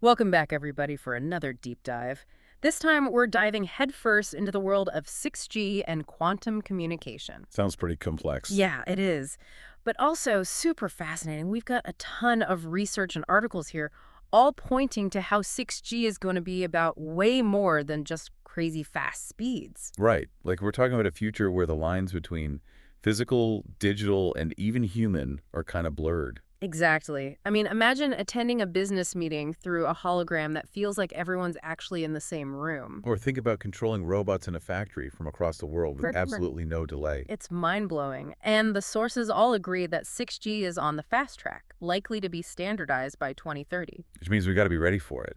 Welcome back, everybody, for another deep dive. This time, we're diving headfirst into the world of 6G and quantum communication. Sounds pretty complex. Yeah, it is. But also super fascinating. We've got a ton of research and articles here, all pointing to how 6G is going to be about way more than just crazy fast speeds. Right. Like we're talking about a future where the lines between physical, digital, and even human are kind of blurred. Exactly. I mean, imagine attending a business meeting through a hologram that feels like everyone's actually in the same room. Or think about controlling robots in a factory from across the world with Right. absolutely no delay. It's mind-blowing, and the sources all agree that 6G is on the fast track, likely to be standardized by 2030. Which means we got to be ready for it,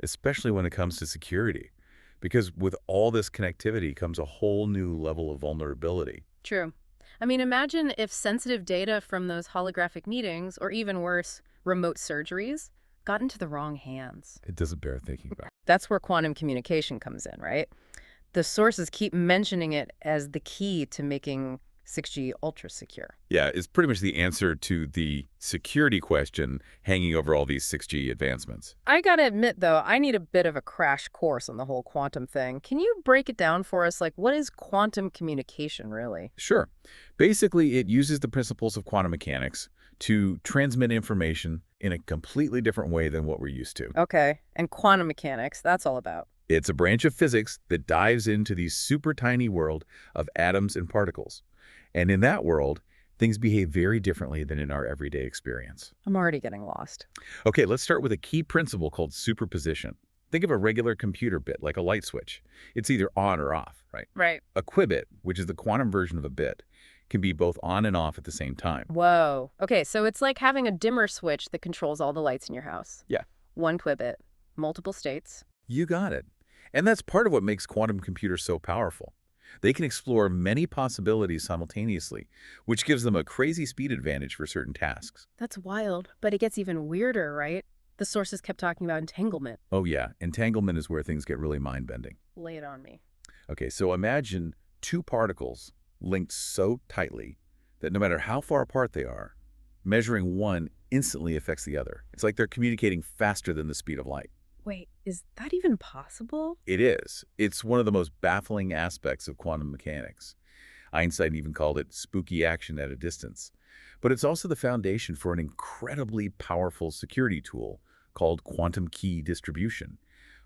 especially when it comes to security. Because with all this connectivity comes a whole new level of vulnerability. True. I mean, imagine if sensitive data from those holographic meetings, or even worse, remote surgeries, got into the wrong hands. It doesn't bear thinking about. That's where quantum communication comes in, right? The sources keep mentioning it as the key to making 6G ultra secure. Yeah, it's pretty much the answer to the security question hanging over all these 6G advancements. I gotta admit, though, I need a bit of a crash course on the whole quantum thing. Can you break it down for us? Like, what is quantum communication, really? Sure. Basically, it uses the principles of quantum mechanics to transmit information in a completely different way than what we're used to. Okay, and quantum mechanics, that's all about. It's a branch of physics that dives into the super tiny world of atoms and particles. And in that world, things behave very differently than in our everyday experience. I'm already getting lost. Okay, let's start with a key principle called superposition. Think of a regular computer bit like a light switch. It's either on or off, right? Right. A qubit, which is the quantum version of a bit, can be both on and off at the same time. Whoa. Okay, so it's like having a dimmer switch that controls all the lights in your house. Yeah. One qubit, multiple states. You got it. And that's part of what makes quantum computers so powerful. They can explore many possibilities simultaneously, which gives them a crazy speed advantage for certain tasks. That's wild, but it gets even weirder, right? The sources kept talking about entanglement. Oh yeah, entanglement is where things get really mind-bending. Lay it on me. Okay, so imagine two particles linked so tightly that no matter how far apart they are, measuring one instantly affects the other. It's like they're communicating faster than the speed of light. Wait, is that even possible? It is. It's one of the most baffling aspects of quantum mechanics. Einstein even called it spooky action at a distance. But it's also the foundation for an incredibly powerful security tool called quantum key distribution,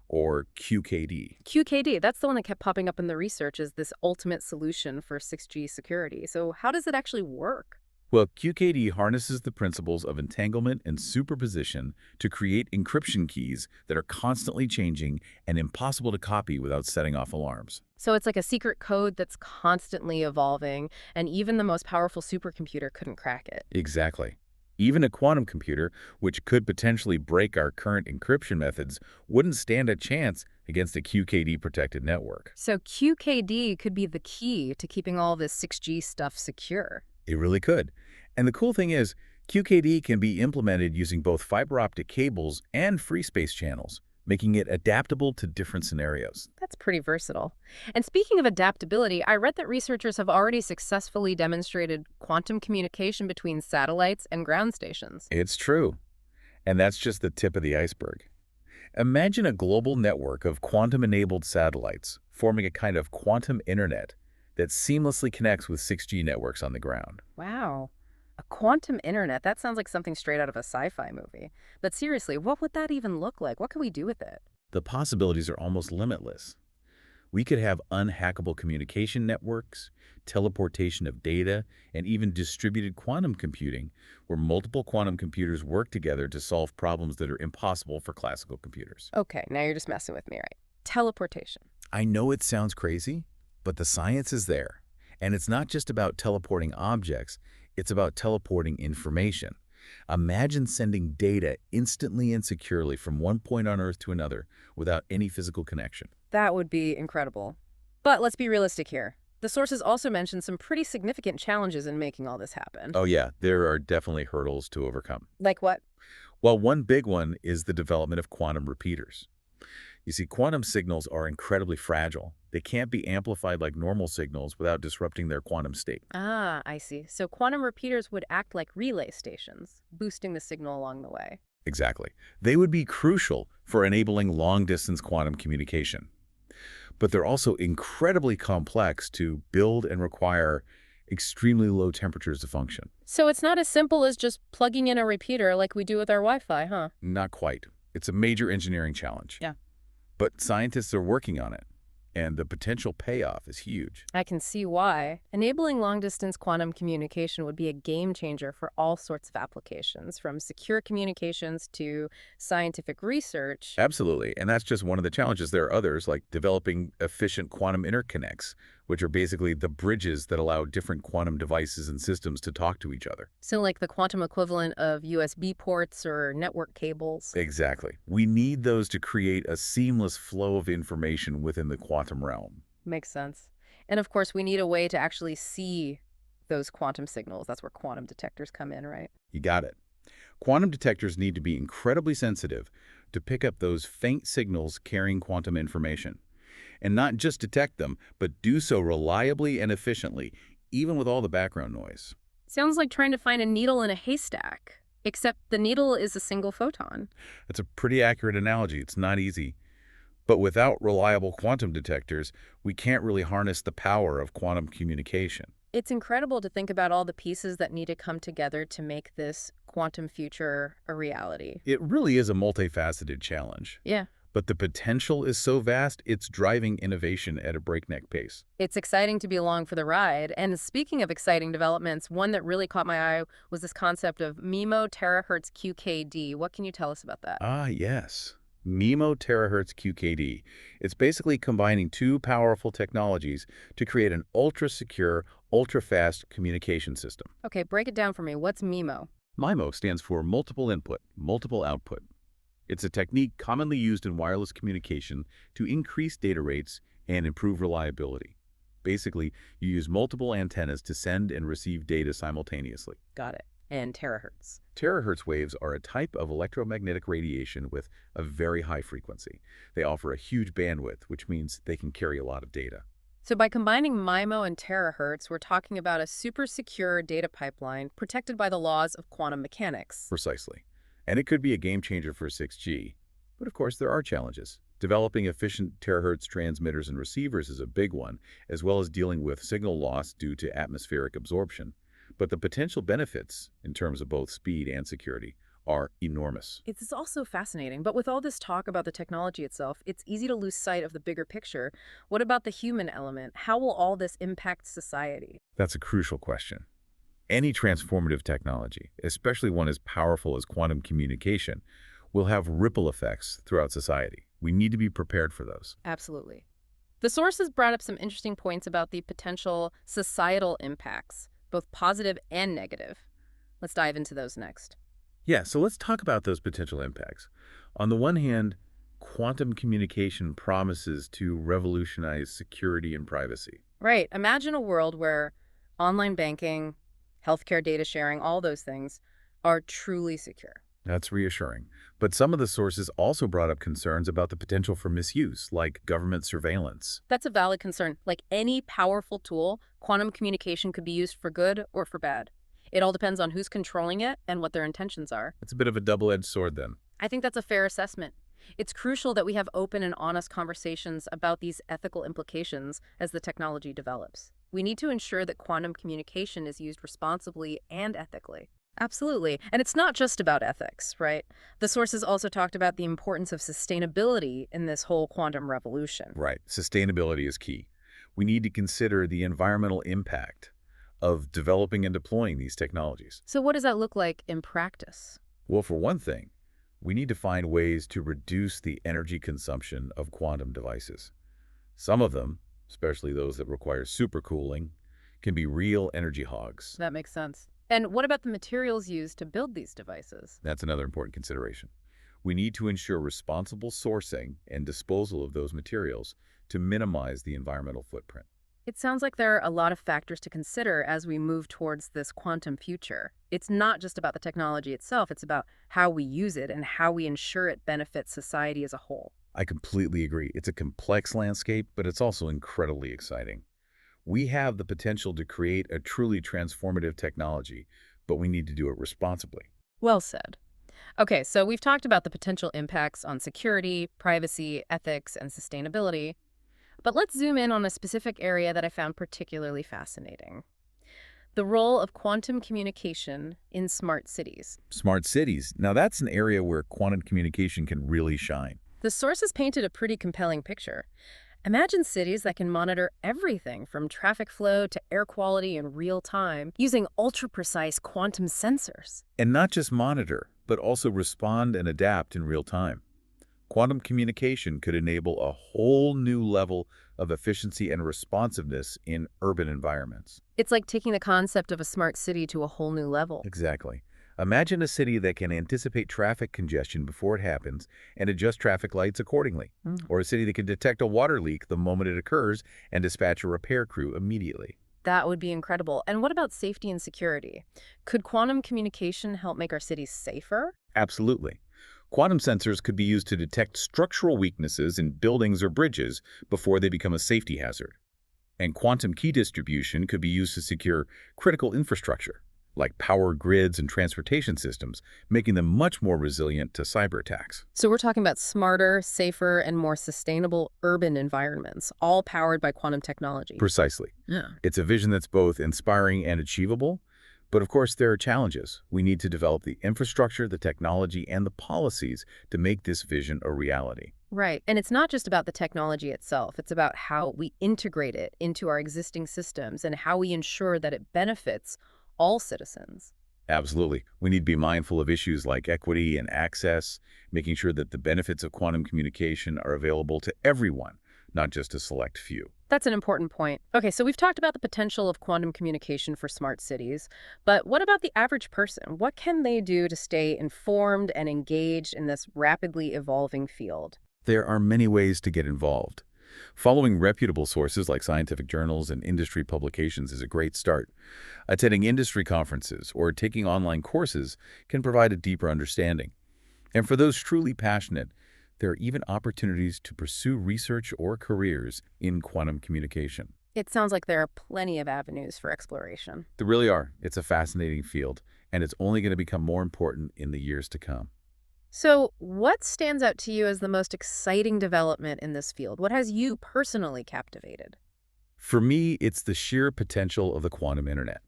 or QKD. QKD, that's the one that kept popping up in the research as this ultimate solution for 6G security. So how does it actually work? Well, QKD harnesses the principles of entanglement and superposition to create encryption keys that are constantly changing and impossible to copy without setting off alarms. So it's like a secret code that's constantly evolving, and even the most powerful supercomputer couldn't crack it. Exactly. Even a quantum computer, which could potentially break our current encryption methods, wouldn't stand a chance against a QKD-protected network. So QKD could be the key to keeping all this 6G stuff secure. It really could. And the cool thing is, QKD can be implemented using both fiber optic cables and free space channels, making it adaptable to different scenarios. That's pretty versatile. And speaking of adaptability, I read that researchers have already successfully demonstrated quantum communication between satellites and ground stations. It's true. And that's just the tip of the iceberg. Imagine a global network of quantum-enabled satellites forming a kind of quantum internet that seamlessly connects with 6G networks on the ground. Wow. A quantum internet, that sounds like something straight out of a sci-fi movie. But seriously, what would that even look like? What could we do with it? The possibilities are almost limitless. We could have unhackable communication networks, teleportation of data, and even distributed quantum computing, where multiple quantum computers work together to solve problems that are impossible for classical computers. Okay, now you're just messing with me, right? Teleportation. I know it sounds crazy, but the science is there. And it's not just about teleporting objects, it's about teleporting information. Imagine sending data instantly and securely from one point on Earth to another without any physical connection. That would be incredible. But let's be realistic here. The sources also mentioned some pretty significant challenges in making all this happen. Oh yeah, there are definitely hurdles to overcome. Like what? Well, one big one is the development of quantum repeaters. You see, quantum signals are incredibly fragile. They can't be amplified like normal signals without disrupting their quantum state. Ah, I see. So quantum repeaters would act like relay stations, boosting the signal along the way. Exactly. They would be crucial for enabling long-distance quantum communication. But they're also incredibly complex to build and require extremely low temperatures to function. So it's not as simple as just plugging in a repeater like we do with our Wi-Fi, huh? Not quite. It's a major engineering challenge. Yeah. But scientists are working on it, and the potential payoff is huge. I can see why. Enabling long-distance quantum communication would be a game changer for all sorts of applications, from secure communications to scientific research. Absolutely, and that's just one of the challenges. There are others, like developing efficient quantum interconnects, which are basically the bridges that allow different quantum devices and systems to talk to each other. So like the quantum equivalent of USB ports or network cables. Exactly. We need those to create a seamless flow of information within the quantum realm. Makes sense. And of course, we need a way to actually see those quantum signals. That's where quantum detectors come in, right? You got it. Quantum detectors need to be incredibly sensitive to pick up those faint signals carrying quantum information. And not just detect them, but do so reliably and efficiently, even with all the background noise. Sounds like trying to find a needle in a haystack, except the needle is a single photon. That's a pretty accurate analogy. It's not easy. But without reliable quantum detectors, we can't really harness the power of quantum communication. It's incredible to think about all the pieces that need to come together to make this quantum future a reality. It really is a multifaceted challenge. Yeah. But the potential is so vast, it's driving innovation at a breakneck pace. It's exciting to be along for the ride. And speaking of exciting developments, one that really caught my eye was this concept of MIMO terahertz QKD. What can you tell us about that? Ah, yes. MIMO terahertz QKD. It's basically combining two powerful technologies to create an ultra-secure, ultra-fast communication system. Okay, break it down for me. What's MIMO? MIMO stands for multiple input, multiple output. It's a technique commonly used in wireless communication to increase data rates and improve reliability. Basically, you use multiple antennas to send and receive data simultaneously. Got it. And terahertz. Terahertz waves are a type of electromagnetic radiation with a very high frequency. They offer a huge bandwidth, which means they can carry a lot of data. So by combining MIMO and terahertz, we're talking about a super secure data pipeline protected by the laws of quantum mechanics. Precisely. And it could be a game changer for 6G. But of course, there are challenges. Developing efficient terahertz transmitters and receivers is a big one, as well as dealing with signal loss due to atmospheric absorption. But the potential benefits, in terms of both speed and security, are enormous. It's also fascinating, but with all this talk about the technology itself, it's easy to lose sight of the bigger picture. What about the human element? How will all this impact society? That's a crucial question. Any transformative technology, especially one as powerful as quantum communication, will have ripple effects throughout society. We need to be prepared for those. Absolutely. The sources brought up some interesting points about the potential societal impacts, both positive and negative. Let's dive into those next. Yeah, so let's talk about those potential impacts. On the one hand, quantum communication promises to revolutionize security and privacy. Right. Imagine a world where online banking, healthcare data sharing, all those things are truly secure. That's reassuring. But some of the sources also brought up concerns about the potential for misuse, like government surveillance. That's a valid concern. Like any powerful tool, quantum communication could be used for good or for bad. It all depends on who's controlling it and what their intentions are. It's a bit of a double-edged sword then. I think that's a fair assessment. It's crucial that we have open and honest conversations about these ethical implications as the technology develops. We need to ensure that quantum communication is used responsibly and ethically. Absolutely. And it's not just about ethics, right? The sources also talked about the importance of sustainability in this whole quantum revolution. Right. Sustainability is key. We need to consider the environmental impact of developing and deploying these technologies. So what does that look like in practice? Well, for one thing, we need to find ways to reduce the energy consumption of quantum devices. Some of them, especially those that require supercooling, can be real energy hogs. That makes sense. And what about the materials used to build these devices? That's another important consideration. We need to ensure responsible sourcing and disposal of those materials to minimize the environmental footprint. It sounds like there are a lot of factors to consider as we move towards this quantum future. It's not just about the technology itself, it's about how we use it and how we ensure it benefits society as a whole. I completely agree. It's a complex landscape, but it's also incredibly exciting. We have the potential to create a truly transformative technology, but we need to do it responsibly. Well said. Okay, so we've talked about the potential impacts on security, privacy, ethics, and sustainability, but let's zoom in on a specific area that I found particularly fascinating. The role of quantum communication in smart cities. Smart cities. Now that's an area where quantum communication can really shine. The sources painted a pretty compelling picture. Imagine cities that can monitor everything from traffic flow to air quality in real time using ultra-precise quantum sensors. And not just monitor, but also respond and adapt in real time. Quantum communication could enable a whole new level of efficiency and responsiveness in urban environments. It's like taking the concept of a smart city to a whole new level. Exactly. Imagine a city that can anticipate traffic congestion before it happens and adjust traffic lights accordingly. Mm. Or a city that can detect a water leak the moment it occurs and dispatch a repair crew immediately. That would be incredible. And what about safety and security? Could quantum communication help make our cities safer? Absolutely. Quantum sensors could be used to detect structural weaknesses in buildings or bridges before they become a safety hazard. And quantum key distribution could be used to secure critical infrastructure, like power grids and transportation systems, making them much more resilient to cyber attacks. So we're talking about smarter, safer, and more sustainable urban environments, all powered by quantum technology. Precisely. Yeah. It's a vision that's both inspiring and achievable, but of course there are challenges. We need to develop the infrastructure, the technology, and the policies to make this vision a reality. Right. And it's not just about the technology itself. It's about how we integrate it into our existing systems and how we ensure that it benefits all citizens. Absolutely. We need to be mindful of issues like equity and access, making sure that the benefits of quantum communication are available to everyone, not just a select few. That's an important point. Okay, so we've talked about the potential of quantum communication for smart cities, but what about the average person? What can they do to stay informed and engaged in this rapidly evolving field? There are many ways to get involved. Following reputable sources like scientific journals and industry publications is a great start. Attending industry conferences or taking online courses can provide a deeper understanding. And for those truly passionate, there are even opportunities to pursue research or careers in quantum communication. It sounds like there are plenty of avenues for exploration. There really are. It's a fascinating field, and it's only going to become more important in the years to come. So, what stands out to you as the most exciting development in this field? What has you personally captivated? For me, it's the sheer potential of the quantum internet.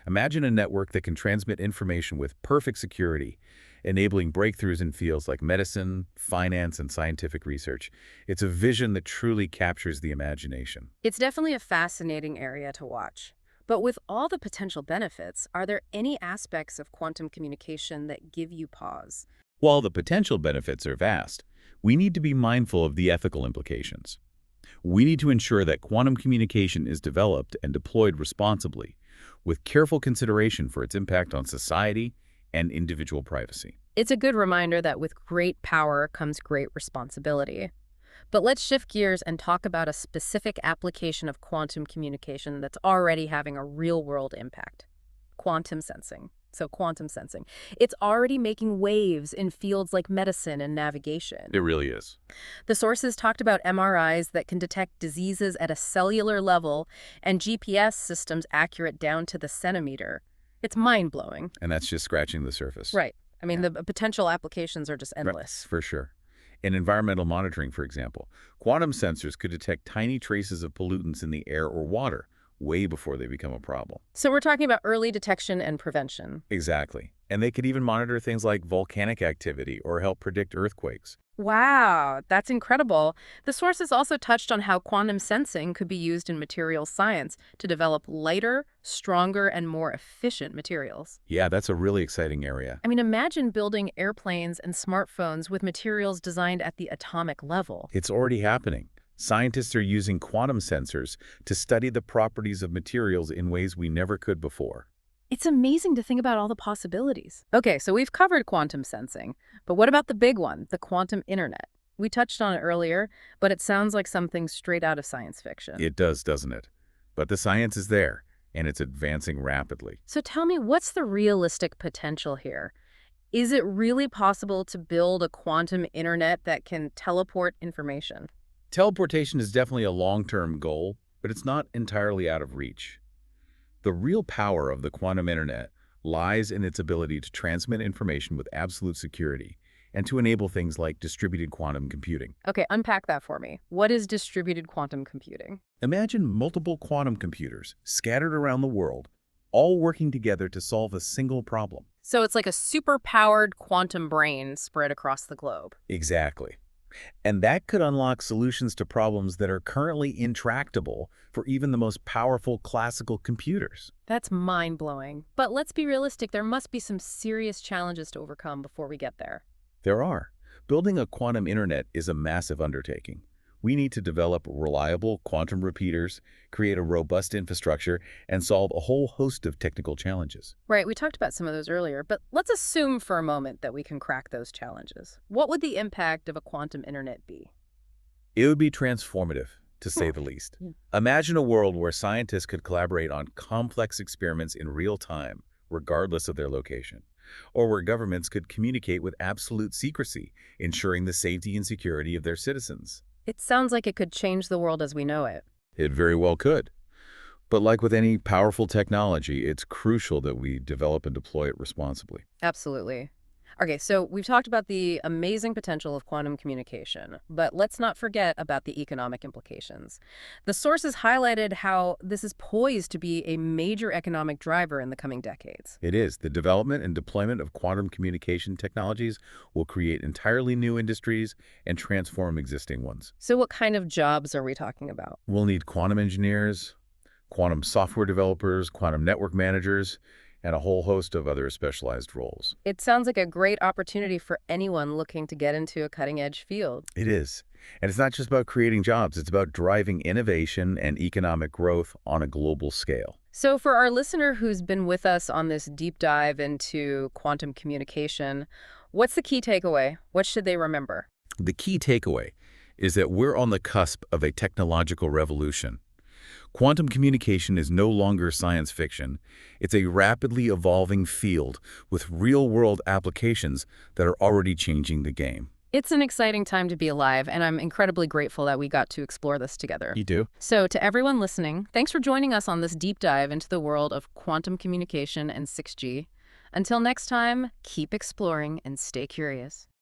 Imagine a network that can transmit information with perfect security, enabling breakthroughs in fields like medicine, finance, and scientific research. It's a vision that truly captures the imagination. It's definitely a fascinating area to watch. But with all the potential benefits, are there any aspects of quantum communication that give you pause? While the potential benefits are vast, we need to be mindful of the ethical implications. We need to ensure that quantum communication is developed and deployed responsibly, with careful consideration for its impact on society and individual privacy. It's a good reminder that with great power comes great responsibility. But let's shift gears and talk about a specific application of quantum communication that's already having a real-world impact. Quantum sensing. So quantum sensing. It's already making waves in fields like medicine and navigation. It really is. The sources talked about MRIs that can detect diseases at a cellular level and GPS systems accurate down to the centimeter. It's mind-blowing. And that's just scratching the surface. Right. I mean, Yeah. the potential applications are just Right, endless. for sure. In environmental monitoring, for example, quantum sensors could detect tiny traces of pollutants in the air or water way before they become a problem. So we're talking about early detection and prevention. Exactly. And they could even monitor things like volcanic activity or help predict earthquakes. Wow, that's incredible. The sources also touched on how quantum sensing could be used in materials science to develop lighter, stronger, and more efficient materials. Yeah, that's a really exciting area. I mean, imagine building airplanes and smartphones with materials designed at the atomic level. It's already happening. Scientists are using quantum sensors to study the properties of materials in ways we never could before. It's amazing to think about all the possibilities. Okay, so we've covered quantum sensing, but what about the big one, the quantum internet? We touched on it earlier, but it sounds like something straight out of science fiction. It does, doesn't it? But the science is there, and it's advancing rapidly. So tell me, what's the realistic potential here? Is it really possible to build a quantum internet that can teleport information? Teleportation is definitely a long-term goal, but it's not entirely out of reach. The real power of the quantum internet lies in its ability to transmit information with absolute security and to enable things like distributed quantum computing. Okay, unpack that for me. What is distributed quantum computing? Imagine multiple quantum computers scattered around the world, all working together to solve a single problem. So it's like a super-powered quantum brain spread across the globe. Exactly. And that could unlock solutions to problems that are currently intractable for even the most powerful classical computers. That's mind-blowing. But let's be realistic, there must be some serious challenges to overcome before we get there. There are. Building a quantum internet is a massive undertaking. We need to develop reliable quantum repeaters, create a robust infrastructure, and solve a whole host of technical challenges. Right, we talked about some of those earlier, but let's assume for a moment that we can crack those challenges. What would the impact of a quantum internet be? It would be transformative, to say the least. Yeah. Imagine a world where scientists could collaborate on complex experiments in real time, regardless of their location, or where governments could communicate with absolute secrecy, ensuring the safety and security of their citizens. It sounds like it could change the world as we know it. It very well could. But like with any powerful technology, it's crucial that we develop and deploy it responsibly. Absolutely. Okay, so we've talked about the amazing potential of quantum communication, but let's not forget about the economic implications. The sources highlighted how this is poised to be a major economic driver in the coming decades. It is. The development and deployment of quantum communication technologies will create entirely new industries and transform existing ones. So what kind of jobs are we talking about? We'll need quantum engineers, quantum software developers, quantum network managers, and a whole host of other specialized roles. It sounds like a great opportunity for anyone looking to get into a cutting-edge field. It is. And it's not just about creating jobs, it's about driving innovation and economic growth on a global scale. So for our listener who's been with us on this deep dive into quantum communication, what's the key takeaway? What should they remember? The key takeaway is that we're on the cusp of a technological revolution. Quantum communication is no longer science fiction. It's a rapidly evolving field with real-world applications that are already changing the game. It's an exciting time to be alive, and I'm incredibly grateful that we got to explore this together. You do? So to everyone listening, thanks for joining us on this deep dive into the world of quantum communication and 6G. Until next time, keep exploring and stay curious.